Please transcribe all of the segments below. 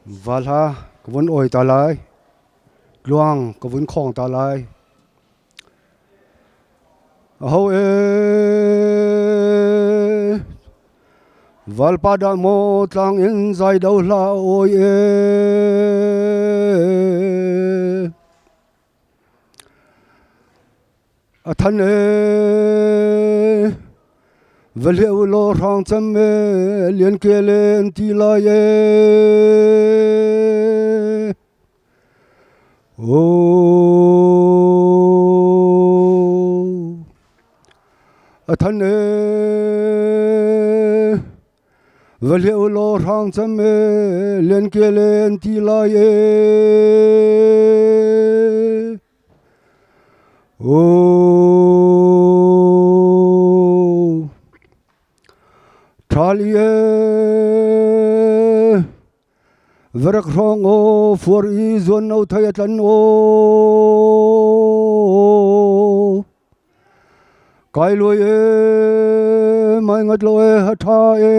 Valha kavun oi talai luang kavun khong talai ho valpada mo tlang in zai dau la oi athan valeu lo rang cham lian kelen ti la athan valeu lo rang cham lian kelen ti la Tralie verak rongo for izon no thayatan o kailoye mai ngat loe hathae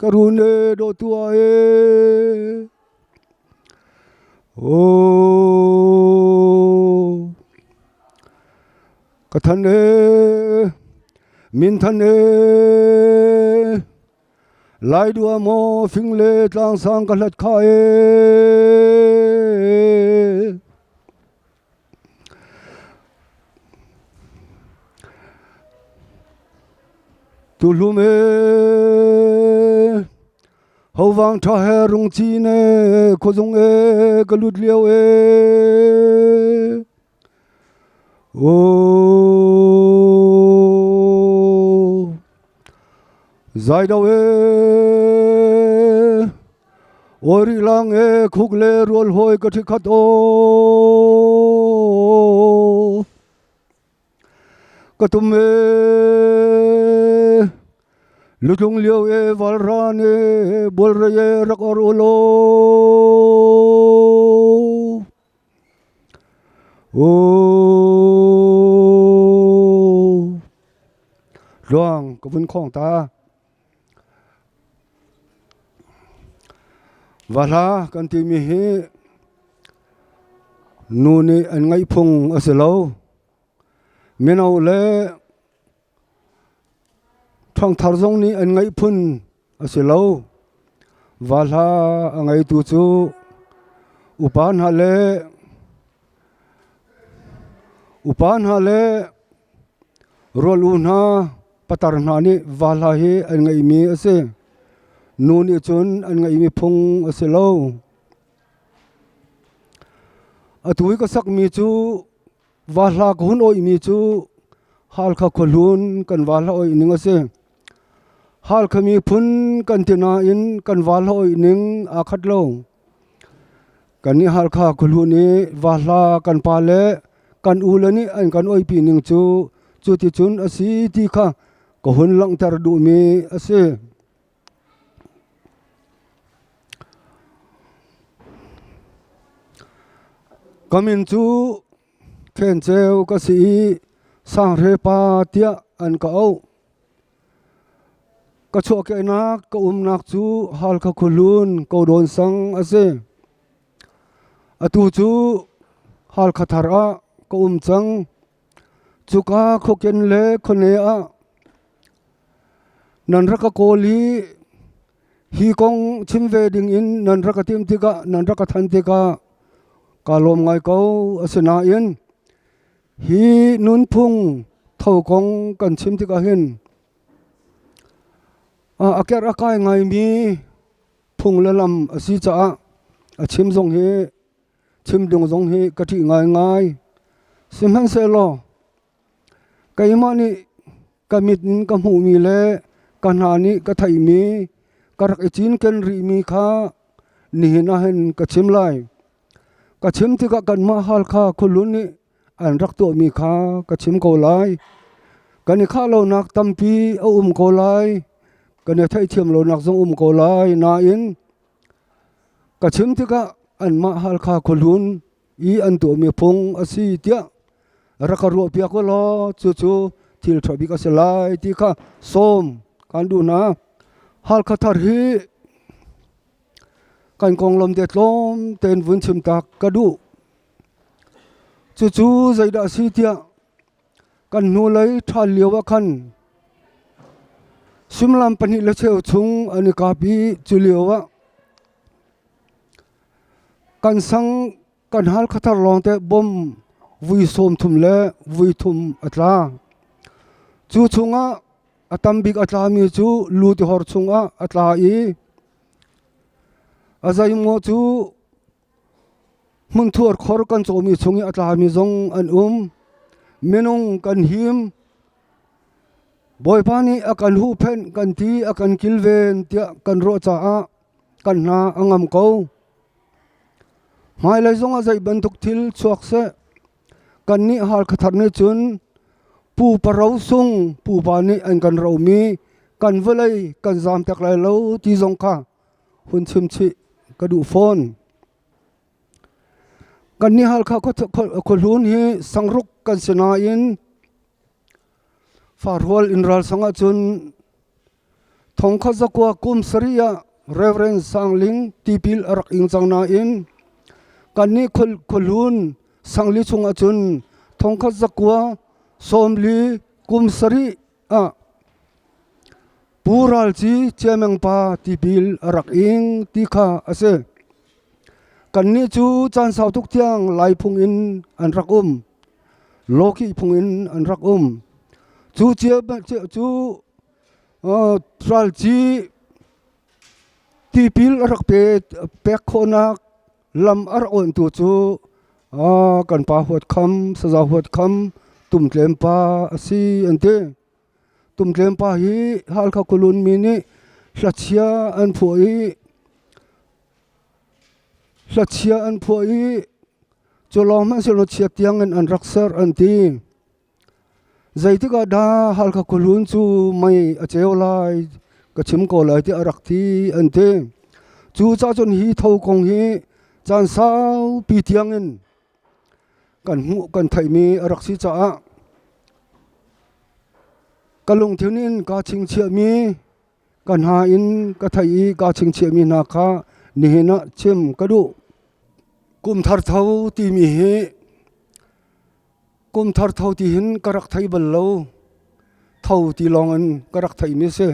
karune do tuae kathane minthane lai đua mo phinh lê tlang sang ka hlat khae tu lume hầu vang tha he rung chi ne ko jong ka lut liao zai đâu ori lang khuk le rol hoi ka thi khat o ka tum lutung liao valran bol re rak or ulo loang ka vun khong ta Valha kan ti mi hi nu ni an ngai phung aselo menau le thong thar jong ni an ngai phun aselo Valha angai tu chu upan ha le roluna patar na ni Valha hi an ngai mi ase nu ni chun an ngai mi phung aselo atui ka sak mi chu Valha ko hun oi mi chu hal kha kholun kan Valha oi ning ase hal khami phun kan tina in kan Valha oi ning a khat lo kan ni hal kha kholu ni Valha kan pa le kan ulani an kan oi pi ning chu ti chun asi ti kha ko hun lang tar du mi ase kamin chu khen cheu ka si sang re pa tia an ka au ka chu ke nak ka nak chu hal kha khulun ko don sang ase atu chu hal kha thar a ka chang chu ka khoken le khone a nan ra ka koli hi kong chim ve ding in nan ra ka tim tika nan ra ka than tika kalom ngai ko asena in hi nun phung thau kong kan chim tika hin aker akai ngai mi phung lalam asi cha a chim jong hi chim dung jong hi ka thi ngai sim han se lo kai mani kamit nin ka mu mi le kanani ka thai mi karak ichin ken ri mi kha ni na hen ka chim lai ka chim ti ka kan ma hal kha khulun ni an rak to mi kha ka chim ko lai kan ni kha lo nak tampi o ko lai kan ni thai thiam lo nak jong ko lai na in ka chim ti ka an ma hal kha khulun i an to mi phung asi tia rakaru pia ko lo chu thil thobi ka selai ti kha som kan du na hal kha thar hi kan kong lom te tlom ten vun chim tak kadu chu zaida si tia kan nu lai thal lewa khan simlam pani le cheu chung ani kapi chu lewa kan sang kan hal khatar long te bom vui som thum le vui thum atla chu chunga atam big atla mi chu lu ti hor chunga atla i azai mo chu mun thur khor kan chomi chungi atla mi zong an menung kan him boy pani akan hu phen kan ti akan kilven tia kan ro cha a kan na angam ko mai lai zong azai banduk thil chuak se kan ni hal khathar ne chun pu parau sung pu pani an kan ro mi kan velai kan zam tak lai lo ti zong kha hun chim chi kadu phone kan ni hal kha ko lun hi sangruk kan sena in farwal inral sanga chun thongkha zakwa kum saria reverend sangling tipil arak ingchang na in kan ni khulun sangli chunga chun thongkha zakwa somli kum sari a pural chi chemeng pa tipil arak ing tikha ase kan ni chu chan sau tuk tiang lai phung in an rak loki phung in an rak chu chia chu tral chi tipil arak pe khona lam ar on tu chu kan pa hot kham saza hot kham tum tlem pa asi ante tum tlem pa hi hal kha kulun mi ni hlachia an phoi cholom man selo chia tiang an raksar anti zaitika da hal kha kulun chu mai acheu lai ka chim ko lai ti arak ti ante chu cha chon hi tho kong hi chan sau pi tiang in kan mu kan thai mi arak si cha kalung thunin ka ching chia mi kan ha in ka thai ka ching chia mi na kha ni na chem kadu kum thar thau ti mi he kum thar thau ti hin karak thai bal lo thau ti long an karak thai mi se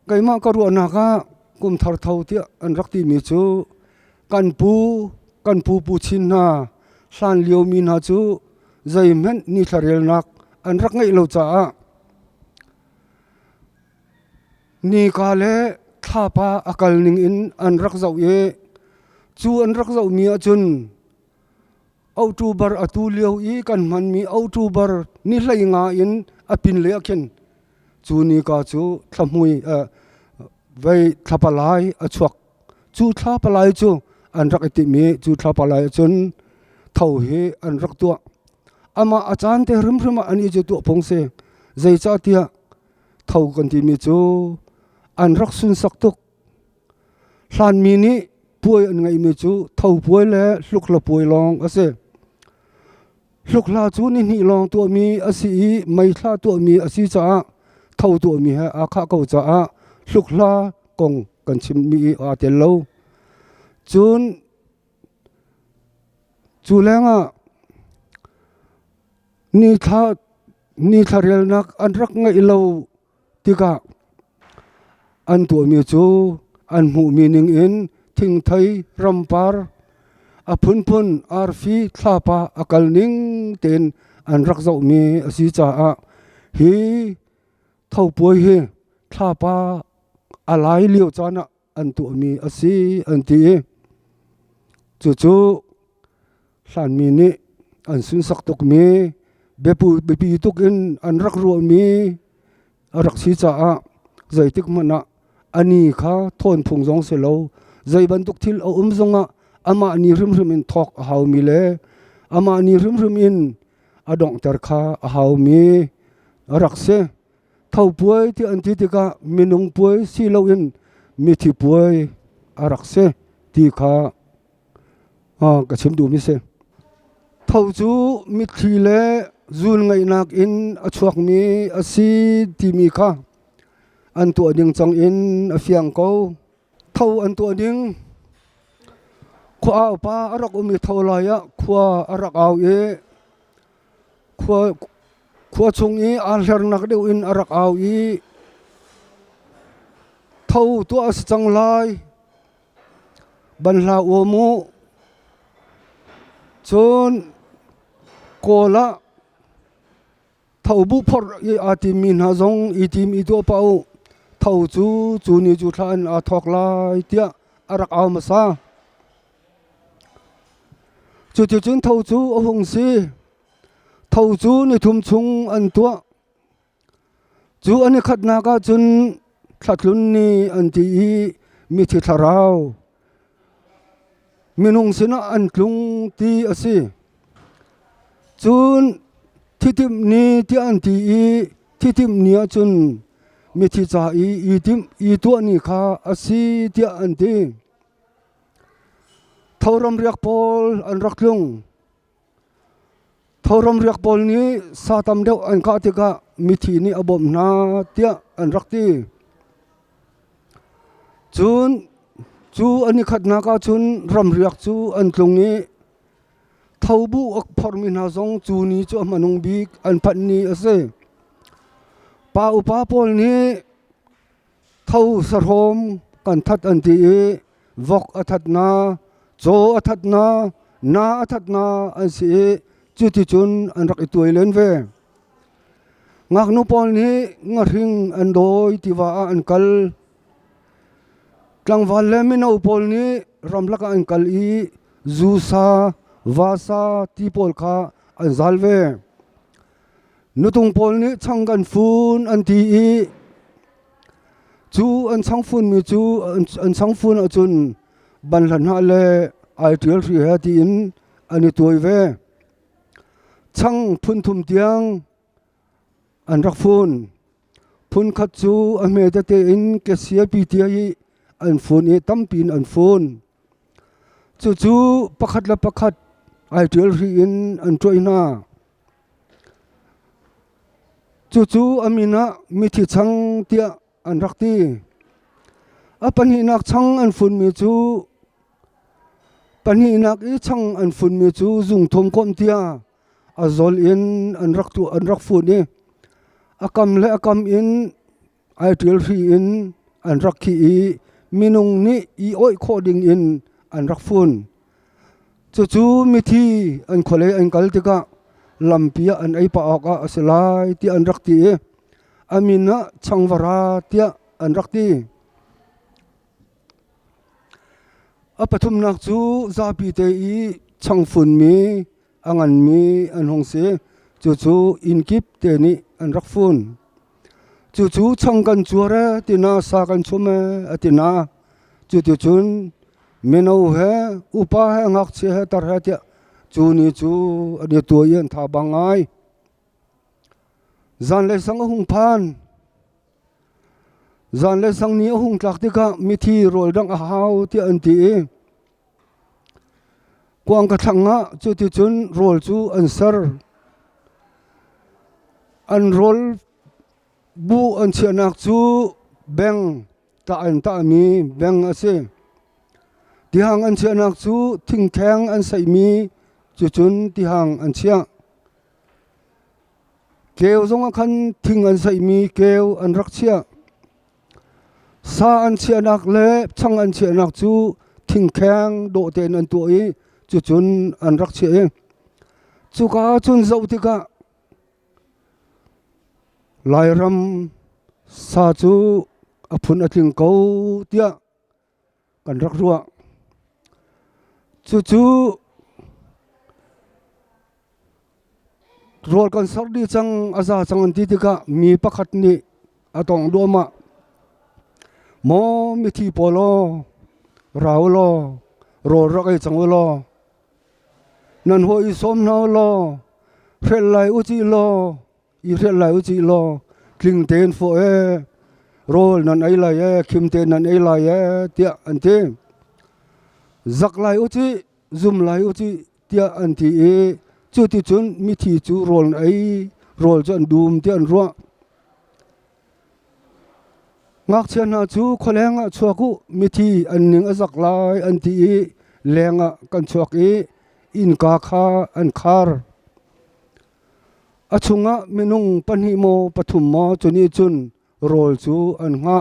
kai ma ka ru na ka kum thar thau ti an rak ti mi chu kan pu chin na san liu mi na chu zai men ni tharel nak an rak ngai lo cha ni ka le thapa akal ning in an rak zau ye chu an rak zau mi a chun October atu liu i kan man mi October ni hlai nga in apin le akhen chu ni ka chu thlamui vai thapalai achuak chu thapalai chu an rak ti mi chu thapalai chun thau hi an rak tu ama achan te rim ani chu tu pong se zai cha tia thau kan ti mi chu an rak sun sak tuk hlan mi ni puai an ngai mi chu thau puai le hluk la puai long ase hluk la chu ni ni long tu mi asi mai thla tu mi asi cha thau tu mi ha a kha ko cha hluk la kong kan chim mi a tel lo chun chu lenga ni tharel nak an rak ngai lo tika an tu mi chu an mu mi ning in thing thai rampar a phun arfi thlapa akal ning ten an rak zau mi asi cha hi thau poi hi thlapa alai liu chana an tu mi asi an ti chu hlan mi ni an sun sak tok mi bepi tuk in an rak ru mi arak si cha zai tik mana ani kha thon phung jong se lo zai ban tuk thil o zonga ama ni rim in thok hau mi le ama ni rim in adong ter kha hau mi arak se thau puai ti an ti ka minung puai si lo in mi thi puai arak se ti kha ka chim du mi se thau chu mi thi le zun ngai nak in achuak mi asi ti mi kha an tu ding chang in afiang ko thâu an tua ding khua ao pa arak umi thâu lai ya khua arak ao e khua chung e al her nak deu in arak ao e thâu tua as chang lai ban la omu chon kola thâu bu phor e atim min ha zong itim i to pau thâu chu ni chu than a thok lai tia arak ao ma sa chu chun thâu chu a hung si thâu chu ni thum chung an tua chu ani khat na ka chun thlatlun ni an ti mi thi tharau minung sina an tlung ti asi chun thitim ni ti an ti thitim ni a chun mi thi cha itim I tu ni kha asi ti an ti thoram riak pol an raklung thoram riak pol ni satam deu an ka ti ka mi thi ni abom na tia an rakti chun chu ani khat na ka chun ram riak chu an tlung ni thobu ok phormin ha zong chu ni chu manung bik an phat ni ase pa upa pol ni thau sarhom kan that an ti vok athat na cho athat na athat na an si chu ti chun an rak itoi len ve ngak nu pol ni ngaring an doi ti wa an kal tlang wal le min au pol ni ramlaka an kal I zusa vasa ti pol kha an zalve nutung pol ni changan fun an ti chu an chang fun mi chu an chang fun a chun ban lan ha le ai tial ri ha ti in ani toi ve chang phun thum tiang an rak fun khat chu a me ta te in ke sia pi ti ai an fun e tam pin an fun chu pakhat la pakhat ai tial ri in an toina chu amina mi thi chang tia an rakti apan hi nak chang an fun mi chu pan hi nak I chang an fun mi chu zung thom kom tia azol in an rak fun ni akam le akam in ai tial ri in an rak khi minung ni I oi khoding in an rak fun chu mi thi an khole an kal tika lampia an ai pa ok asalai ti an rakti amina changwara tia an rakti apathum nak chu zapi te I changfun mi angan mi an hongse chu inkip te ni an rakfun chu changan chuara tina sa kan chume atina chu chun meno he upa he ngak che he tar he tia chu ni chu ade to yen tha bangai zan le sang hung phan zan le sang ni hung tlak ti ka mi thi rol dang a hau ti an ti kwang ka thanga chu ti chun rol chu an sar an rol bu an chianak chu beng ta an ta mi beng ase ti hang an chianak chu thing thang an sai mi chu chun ti hang an chia keu zong khan thing an sai mi keu an rak chia sa an chianak le chang an chianak chu thing khang do ten an tu I chu chun an rak chia chu ka chun zau ti ka lai ram sa chu aphun ating ko tia kan rak ruwa chu rol kan sar di chang aza chang an ti ka mi pakhat ni atong doma mo mi thi polo raulo ro rak ai chang lo nan hoi som na lo rel lai uchi lo I rel lai uchi lo kling ten fo rol nan ai lai kim ten nan ai lai tia an te zak lai uchi zum lai uchi tia an ti chu ti chun mi thi chu rol ai rol chan dum ti an ruwa ngak chen ha chu kholenga chuaku mithi anning azak lai anti lenga kan chuak in ka kha an khar achunga minung panhi mo pathum mo chuni chun rol chu an nga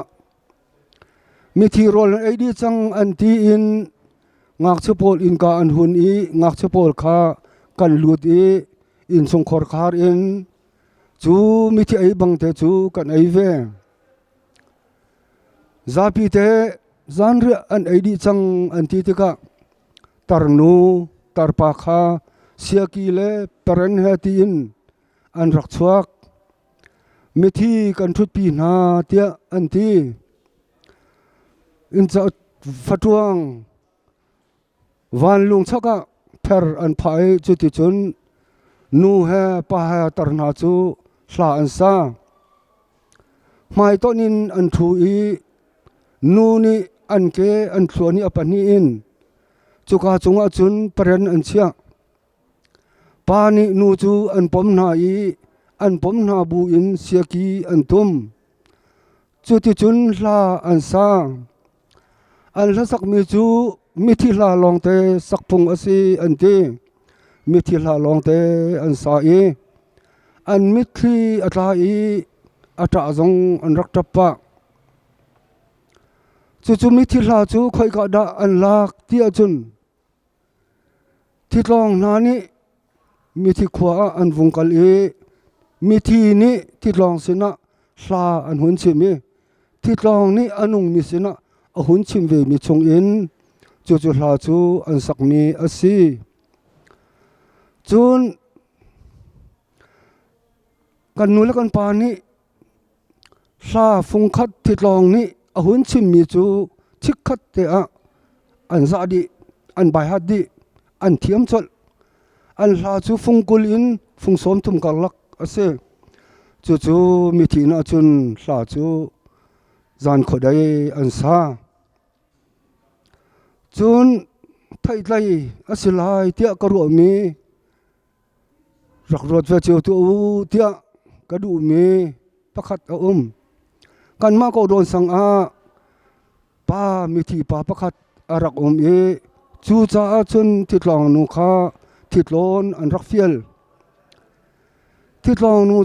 mithi rol adi chang anti in ngak chepol in ka an hun ngak chepol kha kan lut in sung khor khar in chu mithi ai bang te chu kan ai ve zapi te zanre an adi chang anti te ka tarnu tarpa kha siaki le paran hati in an rak chuak mithi kan thut pi na tia anti in cha fatuang van lung chaka pher an phai chu ti chun nu he pa ha tarna chu hla an sa mai to nin an thu nu ni an ke an thluani apani in chuka chunga chun paren an chia pani nu chu an pom na bu in siaki an tum chu ti chun hla an sa an la sak mi chu mithi hla long te sakphung asi an ti mithi hla long te an sa an mithi atla ata zong an rak tappa chu mithi hla chu khoi ka da an lak ti achun thitlong na ni mithi khwa an vungkal mithi ni thitlong sina hla an hun chimi thitlong ni anung mi sina a hun chim ve mi chung in chu hla chu an sak mi asi chun kan nu la kan pa ni hla phung khat thitlong ni a hun chim mi chu chik khat te an za di an bai hat di an thiam chol an hla chu phung kul in phung som tum kal lak ase chu mi thi na chun hla chu zan khodai an sa chun thai tlai asilai tia karu mi rak rot ve chiu tu tia kadu mi pakhat a kan ma ko don sang pa mi thi pa pakhat arak chu cha chun thitlong nu kha thitlon an rak fiel thitlong nu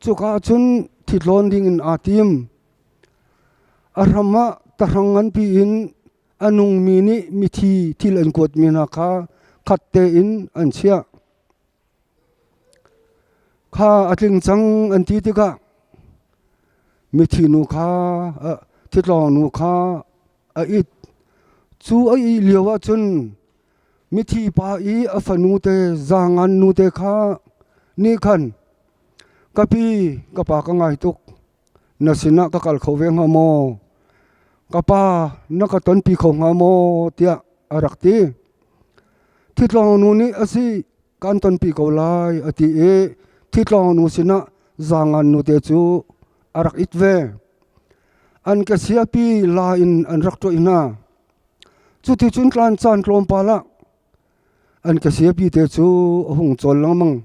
chu ka chun thitlon ding in atim arama tarangan pi in anung mi ni mithi thil an kot mi na kha khatte in an chia kha atling chang an ti ti ka mithi nu kha thitlong nu kha it chu ai liawa chun mithi pa afanu te zangan nu te kha ni khan kapi kapa ka ngai tuk nasina ka kal khoweng hamo kapa naka ton pi khong hamo tia arakti thitlong nu ni asi kan ton pi ko lai ati thitlong nu sina zangan nu te chu arak itve an ka sia pi la in an rak to ina chu ti chun tlan chan tlom pala an ka sia pi te chu hung chol lang mang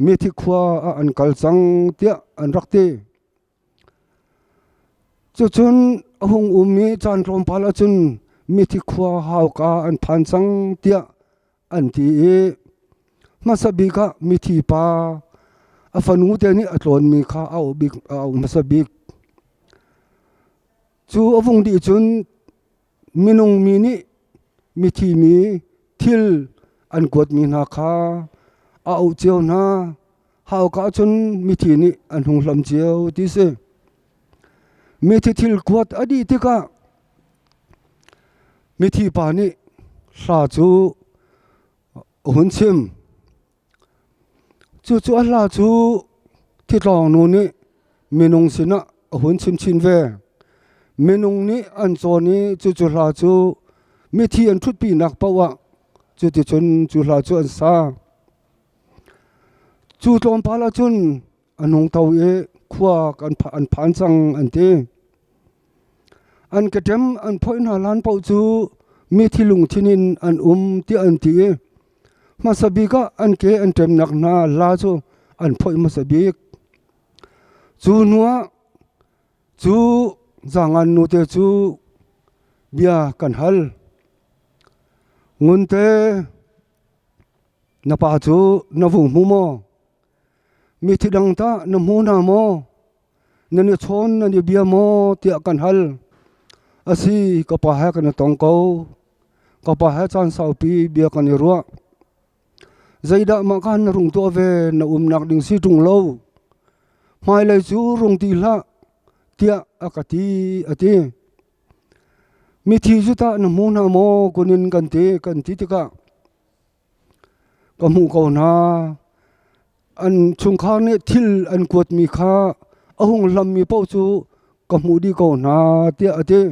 mi thi khwa an kal chang tia an rak te chu chun hung mi chan tlom pala chun mi thi khwa haw ka an phan chang tia an ti masabi ka mi thi pa afanu te ni atlon mi kha au big au masabik chu avung di chun minung mi ni mi thi mi thil an kot mi na kha au cheu na hau ka chun mi thi ni an hung lam cheu ti se mi thi thil kot adi ti ka mi thi pa ni sa chu hun chim chu ala chu thitlong nu ni minung sina hun chim chin ve minung ni an choni chu hla chu mi thi an thut pi nak pawa chu ti chun chu hla chu an sa chu tlom pala chun anong tau khwa an phan chang an te an katem an phoin halan pau chu mi thi lung thinin an ti an ti masabika an ke an tem nak na la chu an phoi masabik chu nuwa chu zangan nu te chu bia kan hal ngun te na pa chu na vu mu mo mi thi dang ta na mu na mo na ni chon na ni bia mo ti kan hal asi ka pa ha kan tong ko ka pa ha chan sau pi bia kan ni ruwa zaida ma kan rung to ve na nak ding si tung lo mai lai chu rung ti la tia akati ati mi thi chu ta na mu na mo kunin kan ti ka ka mu ko na an chung kha ne thil an kuat mi kha ahung lam mi pau chu ka mu di ko na tia ati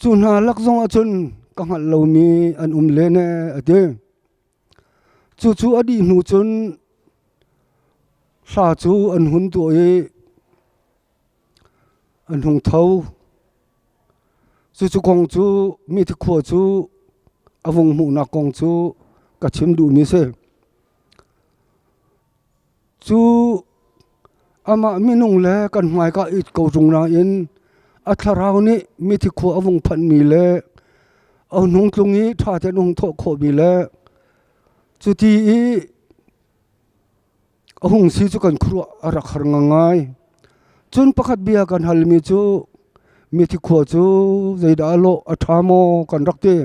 chu na lak zong a chun ka ngal lo mi an le ne ati chu adi nu chun sa chu an hun tu e an hung thau chu kong chu mi thi kho chu avung mu na kong chu ka chim du mi se chu ama minung le kan mai ka it ko jung na in a tharau ni mi thi kho avung phan mi le au nung tlungi tha te nung tho kho bi le chu ti i ahung si chu kan khru ara khar ngai chun pakhat bia kan halmi chu mi thi kho chu zaida lo athamo kan rakte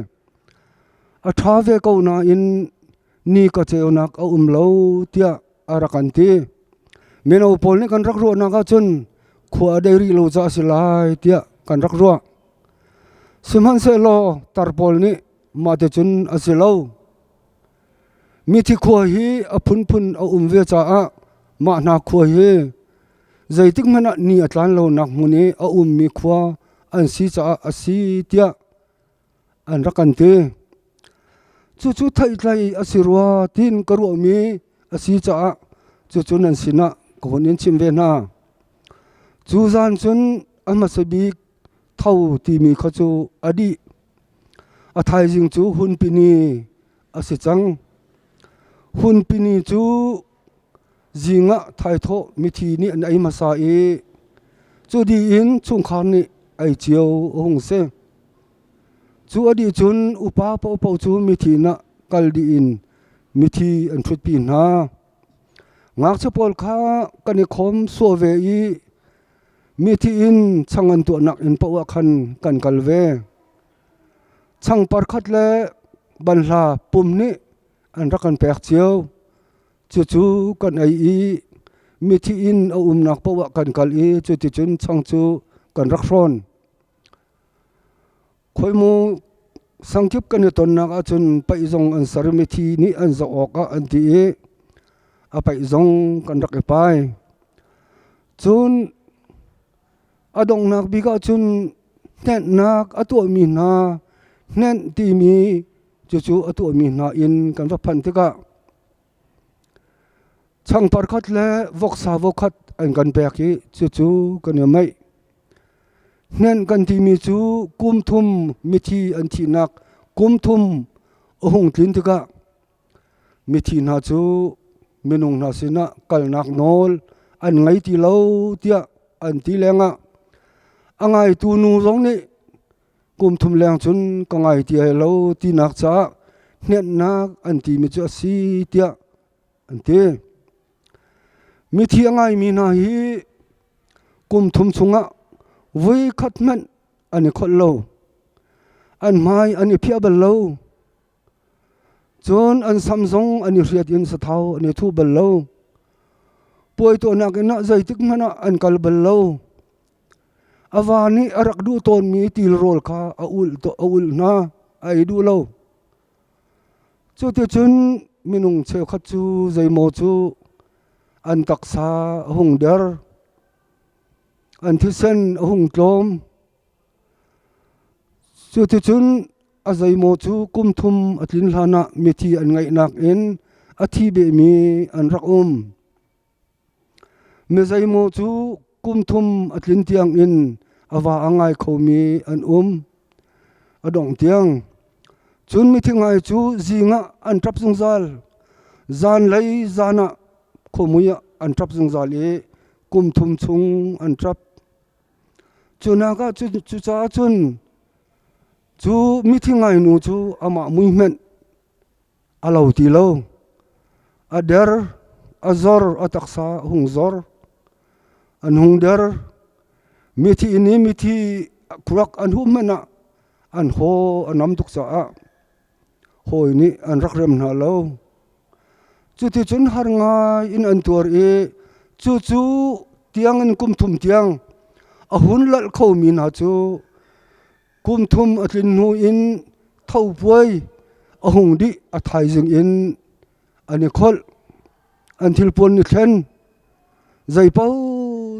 atha ve ko na in ni ka cheonak a lo tia ara kan ti meno pol ni kan rak ro na ka chun khua dei lo cha silai tia kan rak ro simhan se lo tar pol ni ma te chun asilo mi thi kho hi a phun a ve cha a ma na kho hi zaitik mana ni atlan lo nak muni a mi khwa an si cha a si tia an rakan te chu thai asirwa tin karu mi asi cha chu nan sina konin chim ve na chu zan chun amasabi thau ti mi kha chu adi a thai jing chu hun pini asi chang hun pini chu zinga thai tho mi thi ni an ai masa e chu di in chung khan ni ai chiao hong se chu adi chun upa po chu mi thi na kal di in mi thi an thut pi na ngak che pol kha kani khom so ve i mi thi in changan tu nak in pawa khan kan kal ve chang par khat le ban la pum ni an rakan pek chiao chu kan ai i mi thi in a nak pawa kan kal i chu ti chun chang chu kan rak ron khoi mu sangkip kan ton nak a chun pai zong an sar mi thi ni an zo ka an ti e a pai zong kan rak e pai chun adong nak bi ka chun nen nak atu mi na nen ti mi chu atu mi na in kan va phan te ka chang par khat le vok sa vok khat an kan pe ki chu kan ya mai nen kan ti mi chu kum thum mi thi an thi nak kum thum ohung tlin te ka mi thi na chu minung na sina kal nak nol an ngai ti lo tia an ti lenga angai tu nu rong ni kum thum leng chun ka ngai ti lo ti nak cha nen nak an ti mi chu si tia an te mi thi angai mi na hi kum thum chunga vui khat man ani khol lo an mai ani phia bal lo chon an samsung ani riat in sa thau ani thu bal lo poi to na ke na zaitik mana an kal bal lo awani arak du ton mi til rol kha aul na ai du lo chu te chun minung che khat chu zai mo chu an taksa hung der an thisen hung tlom chu te chun azai mo chu kum thum atlin hlana mi thi an ngai nak in athi be mi an rak me zai mo chu kum thum atlin tiang in awa angai khomi an adong tiang chun mi thingai chu zinga an trap zungzal zan lai zana khomuya an trap zungzal e kum thum chung an trap chuna ka chu cha chun chu meeting ngai nu chu ama movement alo ti lo ader azor ataksa hungzor an hungder mithi ini mithi kurak an humana an ho anam tuk cha hoi ni an rakrem na lo chu ti chun har nga in an tur e chu tiang in kum thum tiang a hun lal kho mi na chu kum thum atlin nu in thau puai a hung di a thai jing in ani khol an thil pon ni thlen zai pau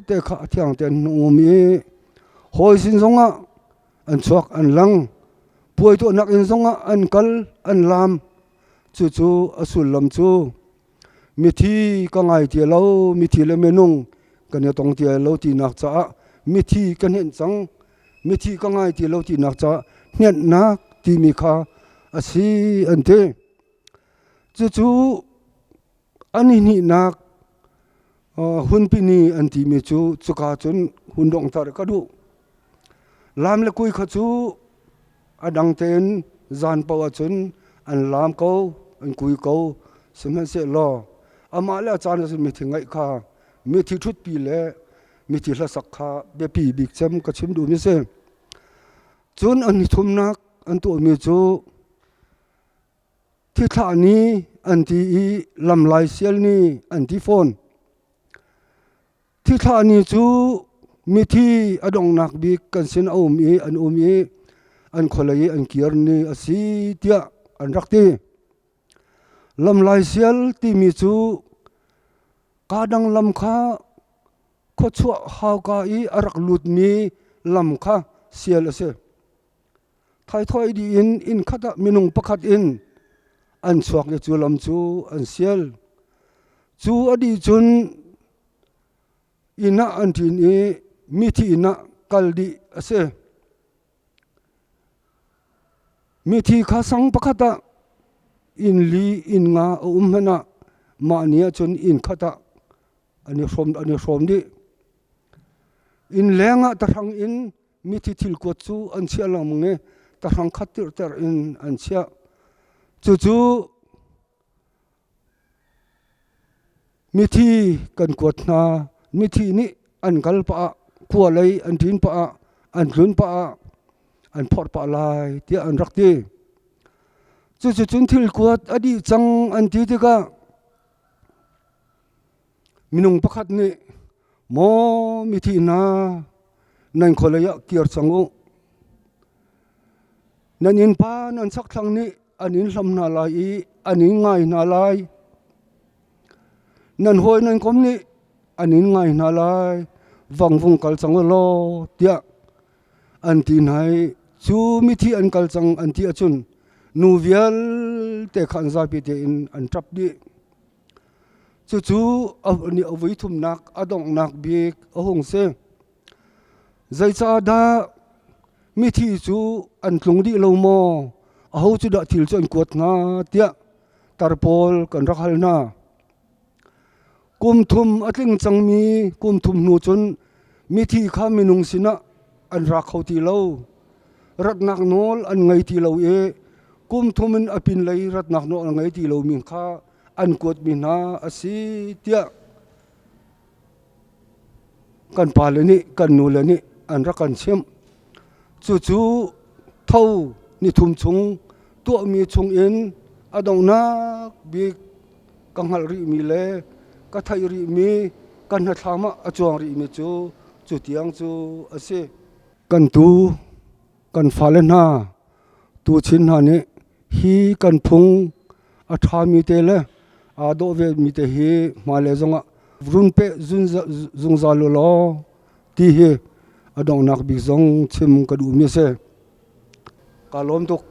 te kha thiang ten nu mi hoi sin zonga an chuak an lang puai to nak in zonga an kal an lam chu asul lam chu mithi ka ngai ti lo mithi le menung kan tong ti lo ti nak cha mithi kan hen chang mithi ka ngai ti lo ti nak cha net nak ti mi kha asi ante chu ani ni nak hun pi ni anti mi chu ka chun hun dong tar ka du lam le kui kha chu adang ten zan pawa chun an lam ko an kui ko semen se lo ama le chan se mi thi ngai kha mi thi thut pi le mi thi la sak kha be pi big cham ka chim du mi se chun an ni thum nak an to mi chu thi tha ni an ti i lam lai sel ni an ti phone thi tha ni chu mi thi adong nak bi kan sin an an kholai an kiar ni asi tia an rakti lam lai sial ti mi chu kadang lam kha kho chua haw ka i arak lut mi lam kha sial ase thai thoi di in khata minung pakhat in an chuak ye chu lam chu an sial chu adi chun ina an tin e mi thi ina kaldi ase mi thi kha sang pakhata in li in nga hena ma nia chun in khata ani from di in lenga tarang in mi thi thil ko chu an chia lang nge tarang khatir ter in an chia chu mi thi kan kot na mi thi ni an kal pa kwa lei an tin pa an hlun pa an phot pa lai ti an rak ti chu chun thil kuat adi chang an ti te ka minung pakhat ni mo mi thi na nan kholaya kiar changu nan in pa nan sak thlang ni anin hlam na lai anin ngai na lai nan hoi nan kom ni anin ngai na lai vung kal chang lo tia an ti nai chu mi thi an kal chang an ti achun nu vial te khan za pi te in an trap di chu ni avoi thum nak adong nak bik ahong se zai cha da mi thi chu an tlung di lo mo aho chu da thil chu an kot nga tia tarpol kan rakhal na kum thum atling changmi kum thum nu chun mi thi kha minung sina an ra khauti lo rat nak nol an ngai ti lo e kum thumin apin lei rat nak no ngai ti lo min kha an kot mi na asi tia kan paleni kan nulani an ra kan chem chu thau ni thum chung to mi chung in adong na bi kanghal ri mi le ka thai ri mi kan na thama achuang ri mi chu tiang chu ase kan tu kan falen ha tu chin ha ne hi kan phung a tha mi te le a do ve mi te hi ma le zonga run pe zung za lo ti hi adong nak bi zong chim ka du mi se ka lom tok